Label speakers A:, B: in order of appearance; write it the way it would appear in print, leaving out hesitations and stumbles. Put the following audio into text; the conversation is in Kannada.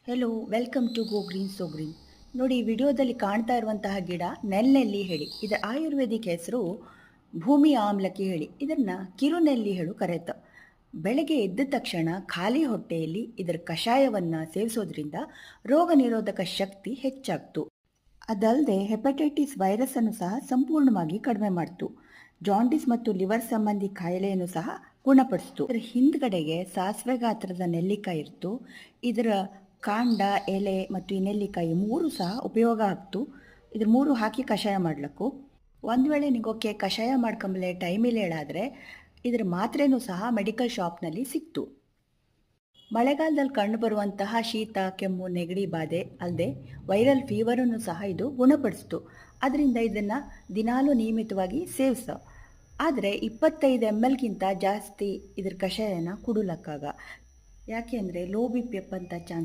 A: Hello welcome to go green so green. ನೋಡಿ, ವಿಡಿಯೋದಲ್ಲಿ ಕಾಣ್ತಾ ಇರುವಂತಹ ಗಿಡ ನೆಲ್ನೆಲ್ಲಿ ಹೇಳಿ. ಇದರ ಆಯುರ್ವೇದಿಕ್ ಹೆಸರು ಭೂಮಿ ಆಮ್ಲಕ್ಕೆ ಹೇಳಿ. ಇದನ್ನು ಕಿರುನೆಲ್ಲಿ ಹೇಳು ಕರೆತ. ಬೆಳಗ್ಗೆ ಎದ್ದ ತಕ್ಷಣ ಖಾಲಿ ಹೊಟ್ಟೆಯಲ್ಲಿ ಇದರ ಕಷಾಯವನ್ನು ಸೇವಿಸೋದ್ರಿಂದ ರೋಗ ನಿರೋಧಕ ಶಕ್ತಿ ಹೆಚ್ಚಾಗ್ತು. ಅದಲ್ಲದೆ ಹೆಪಟೈಟಿಸ್ ವೈರಸ್ಸನ್ನು ಸಹ ಸಂಪೂರ್ಣವಾಗಿ ಕಡಿಮೆ ಮಾಡ್ತು. ಜಾಂಡಿಸ್ ಮತ್ತು ಲಿವರ್ ಸಂಬಂಧಿ ಕಾಯಿಲೆಯನ್ನು ಸಹ ಗುಣಪಡಿಸ್ತು. ಇದರ ಹಿಂದ್ಗಡೆಗೆ ಸಾಸಿವೆ ಗಾತ್ರದ ನೆಲ್ಲಿಕಾಯಿ ಇರ್ತು. ಇದರ ಕಾಂಡ, ಎಲೆ ಮತ್ತು ಈ ನೆಲ್ಲಿಕಾಯಿ ಮೂರು ಸಹ ಉಪಯೋಗ ಆಗ್ತು. ಇದ್ರ ಮೂರು ಹಾಕಿ ಕಷಾಯ ಮಾಡ್ಲಿಕ್ಕೂ. ಒಂದು ವೇಳೆ ನಿಗೋಕೆ ಕಷಾಯ ಮಾಡ್ಕೊಂಬಲೆ ಟೈಮಿಲ್ಲ ಹೇಳಾದರೆ ಇದರ ಮಾತ್ರೆನೂ ಸಹ ಮೆಡಿಕಲ್ ಶಾಪ್ನಲ್ಲಿ ಸಿಕ್ತು. ಮಳೆಗಾಲದಲ್ಲಿ ಕಂಡುಬರುವಂತಹ ಶೀತ, ಕೆಮ್ಮು, ನೆಗಡಿ ಬಾಧೆ ಅಲ್ಲದೆ ವೈರಲ್ ಫೀವರನ್ನು ಸಹ ಇದು ಗುಣಪಡಿಸ್ತು. ಅದರಿಂದ ಇದನ್ನು ದಿನಾಲೂ ನಿಯಮಿತವಾಗಿ ಸೇವಿಸ. ಆದರೆ 25 ml ಜಾಸ್ತಿ ಇದ್ರ ಕಷಾಯನ ಕುಡಿಲಕ್ಕಾಗ. ಯಾಕೆ ಅಂದರೆ ಲೋ ಬಿ ಪಿ ಅಪ್ಪಂಥ ಚಾನ್ಸ್